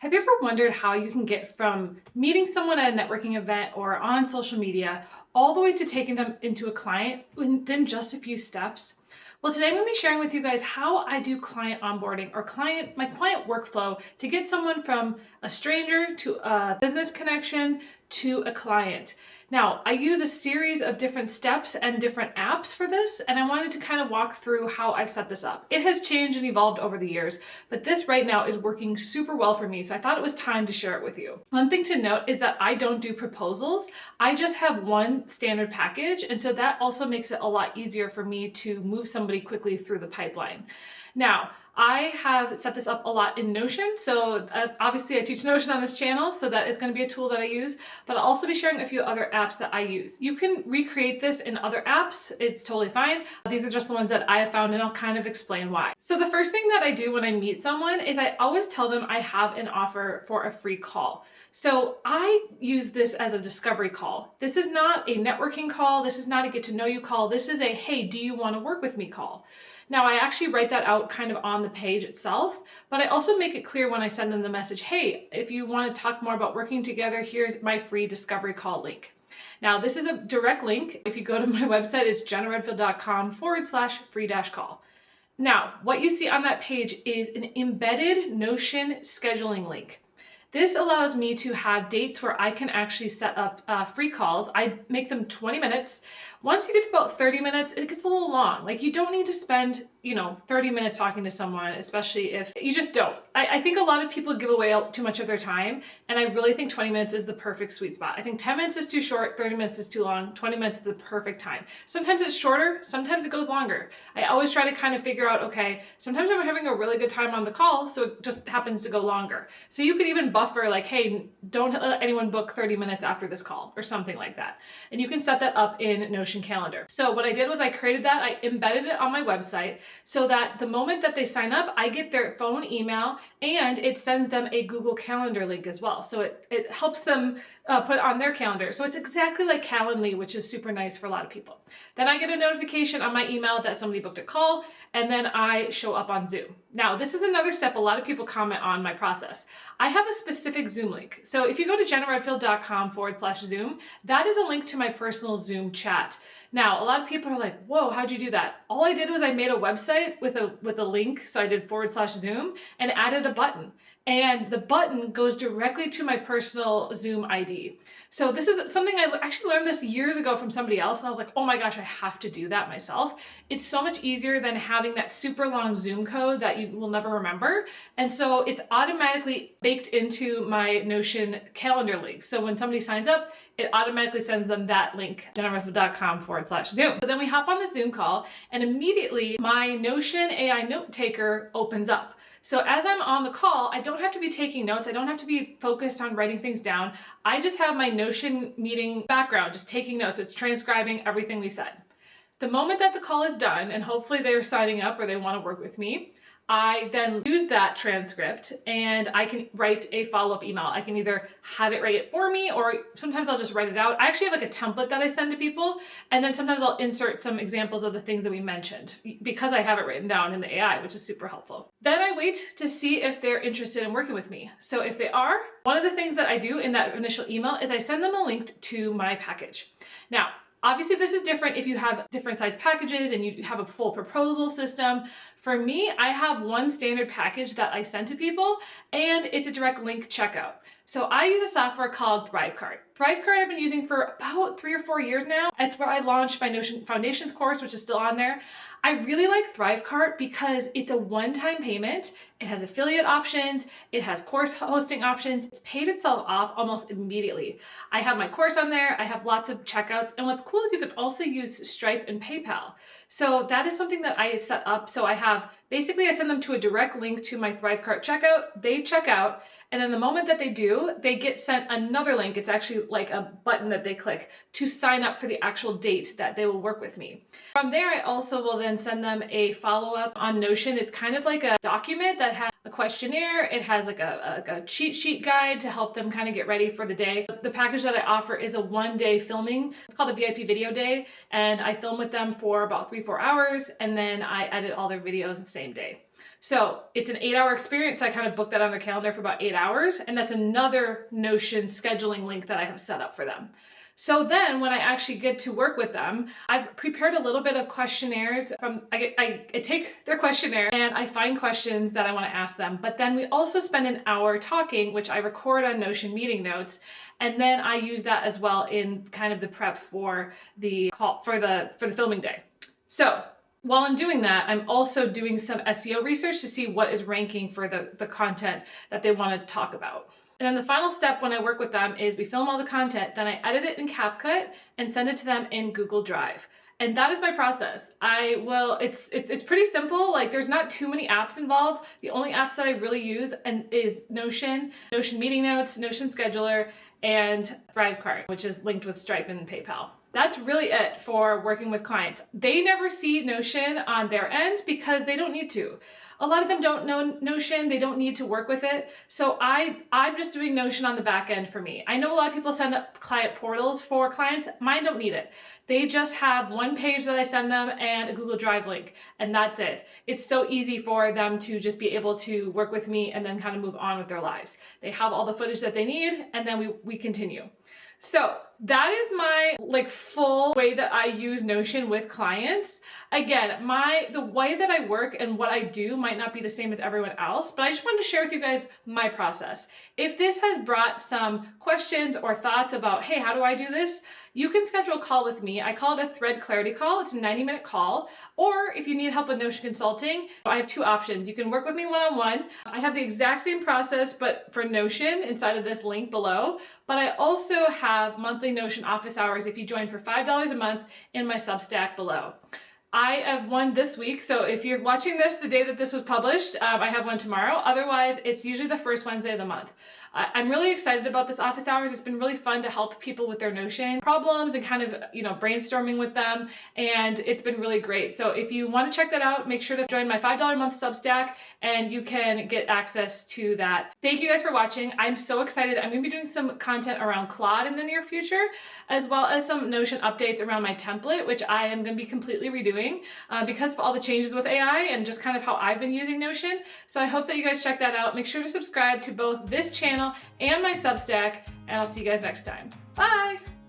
Have you ever wondered how you can get from meeting someone at a networking event or on social media all the way to taking them into a client within just a few steps? Well, today I'm going to be sharing with you guys how I do client onboarding or my client workflow to get someone from a stranger to a business connection to a client. Now, I use a series of different steps and different apps for this, and I wanted to kind of walk through how I've set this up. It has changed and evolved over the years, but this right now is working super well for me, so I thought it was time to share it with you. One thing to note is that I don't do proposals. I just have one standard package, and so that also makes it a lot easier for me to move somebody quickly through the pipeline. Now, I have set this up a lot in Notion. So obviously I teach Notion on this channel, so that is going to be a tool that I use, but I'll also be sharing a few other apps that I use. You can recreate this in other apps. It's totally fine. These are just the ones that I have found, and I'll kind of explain why. So the first thing that I do when I meet someone is I always tell them I have an offer for a free call. So I use this as a discovery call. This is not a networking call. This is not a get to know you call. This is a, hey, do you want to work with me call? Now, I actually write that out kind of on the page itself, but I also make it clear when I send them the message, hey, if you want to talk more about working together, here's my free discovery call link. Now, this is a direct link. If you go to my website, it's jennaredfield.com/free-call. Now, what you see on that page is an embedded Notion scheduling link. This allows me to have dates where I can actually set up free calls. I make them 20 minutes. Once you get to about 30 minutes, it gets a little long. Like, you don't need to spend, 30 minutes talking to someone, especially if you just don't. I think a lot of people give away too much of their time, and I really think 20 minutes is the perfect sweet spot. I think 10 minutes is too short, 30 minutes is too long, 20 minutes is the perfect time. Sometimes it's shorter, sometimes it goes longer. I always try to kind of figure out, okay, sometimes I'm having a really good time on the call, so it just happens to go longer. So you could even buffer like, hey, don't let anyone book 30 minutes after this call or something like that. And you can set that up in Notion Calendar. So what I did was I created that, I embedded it on my website so that the moment that they sign up, I get their phone, email, and it sends them a Google Calendar link as well. So it helps them put on their calendar. So it's exactly like Calendly, which is super nice for a lot of people. Then I get a notification on my email that somebody booked a call, and then I show up on Zoom. Now, this is another step a lot of people comment on my process. I have a specific Zoom link. So if you go to jennaredfield.com/Zoom, that is a link to my personal Zoom chat. Now, a lot of people are like, whoa, how'd you do that? All I did was I made a website with a link. So I did /Zoom and added a button. And the button goes directly to my personal Zoom ID. So this is something I actually learned this years ago from somebody else. And I was like, oh my gosh, I have to do that myself. It's so much easier than having that super long Zoom code that you will never remember. And so it's automatically baked into my Notion calendar link. So when somebody signs up, it automatically sends them that link, jennaredfield.com/Zoom. So then we hop on the Zoom call, and immediately my Notion AI note taker opens up. So as I'm on the call, I don't have to be taking notes. I don't have to be focused on writing things down. I just have my Notion meeting background, just taking notes. It's transcribing everything we said. The moment that the call is done, and hopefully they're signing up or they want to work with me, I then use that transcript and I can write a follow-up email. I can either have it write it for me, or sometimes I'll just write it out. I actually have like a template that I send to people, and then sometimes I'll insert some examples of the things that we mentioned because I have it written down in the AI, which is super helpful. Then I wait to see if they're interested in working with me. So if they are, one of the things that I do in that initial email is I send them a link to my package. Now, obviously, this is different if you have different size packages and you have a full proposal system. For me, I have one standard package that I send to people, and it's a direct link checkout. So I use a software called ThriveCart. ThriveCart I've been using for about 3 or 4 years now. It's where I launched my Notion Foundations course, which is still on there. I really like ThriveCart because it's a one-time payment. It has affiliate options. It has course hosting options. It's paid itself off almost immediately. I have my course on there. I have lots of checkouts. And what's cool is you can also use Stripe and PayPal. So that is something that I set up. So I send them to a direct link to my ThriveCart checkout. They check out. And then the moment that they do, they get sent another link. It's actually like a button that they click to sign up for the actual date that they will work with me. From there, I also will then send them a follow-up on Notion. It's kind of like a document that has a questionnaire. It has like a cheat sheet guide to help them kind of get ready for the day. The package that I offer is a 1-day filming. It's called a VIP video day. And I film with them for about 3-4 hours. And then I edit all their videos the same day. So it's an 8-hour experience. So I kind of booked that on their calendar for about 8 hours. And that's another Notion scheduling link that I have set up for them. So then when I actually get to work with them, I've prepared a little bit of questionnaires I take their questionnaire and I find questions that I want to ask them. But then we also spend an hour talking, which I record on Notion meeting notes. And then I use that as well in kind of the prep for the call for the filming day. So while I'm doing that, I'm also doing some SEO research to see what is ranking for the content that they want to talk about. And then the final step when I work with them is we film all the content, then I edit it in CapCut and send it to them in Google Drive. And that is my process. It's pretty simple. Like there's not too many apps involved. The only apps that I really use is Notion, Notion Meeting Notes, Notion Scheduler, and ThriveCart, which is linked with Stripe and PayPal. That's really it for working with clients. They never see Notion on their end because they don't need to. A lot of them don't know Notion, they don't need to work with it. So I'm just doing Notion on the back end for me. I know a lot of people send up client portals for clients. Mine don't need it. They just have one page that I send them and a Google Drive link, and that's it. It's so easy for them to just be able to work with me and then kind of move on with their lives. They have all the footage that they need, and then we continue. So that is my full way that I use Notion with clients. Again, the way that I work and what I do might not be the same as everyone else, but I just wanted to share with you guys my process. If this has brought some questions or thoughts about, hey, how do I do this? You can schedule a call with me. I call it a thread clarity call. It's a 90-minute call. Or if you need help with Notion consulting, I have two options. You can work with me one-on-one. I have the exact same process, but for Notion inside of this link below. But I also have monthly Notion office hours if you join for $5 a month in my Substack below. I have one this week, so if you're watching this the day that this was published, I have one tomorrow. Otherwise, it's usually the first Wednesday of the month. I'm really excited about this office hours. It's been really fun to help people with their Notion problems and kind of, brainstorming with them, and it's been really great. So if you want to check that out, make sure to join my $5 a month Substack, and you can get access to that. Thank you guys for watching. I'm so excited. I'm going to be doing some content around Claude in the near future, as well as some Notion updates around my template, which I am going to be completely redoing because of all the changes with AI and just kind of how I've been using Notion. So I hope that you guys check that out. Make sure to subscribe to both this channel and my Substack, and I'll see you guys next time. Bye!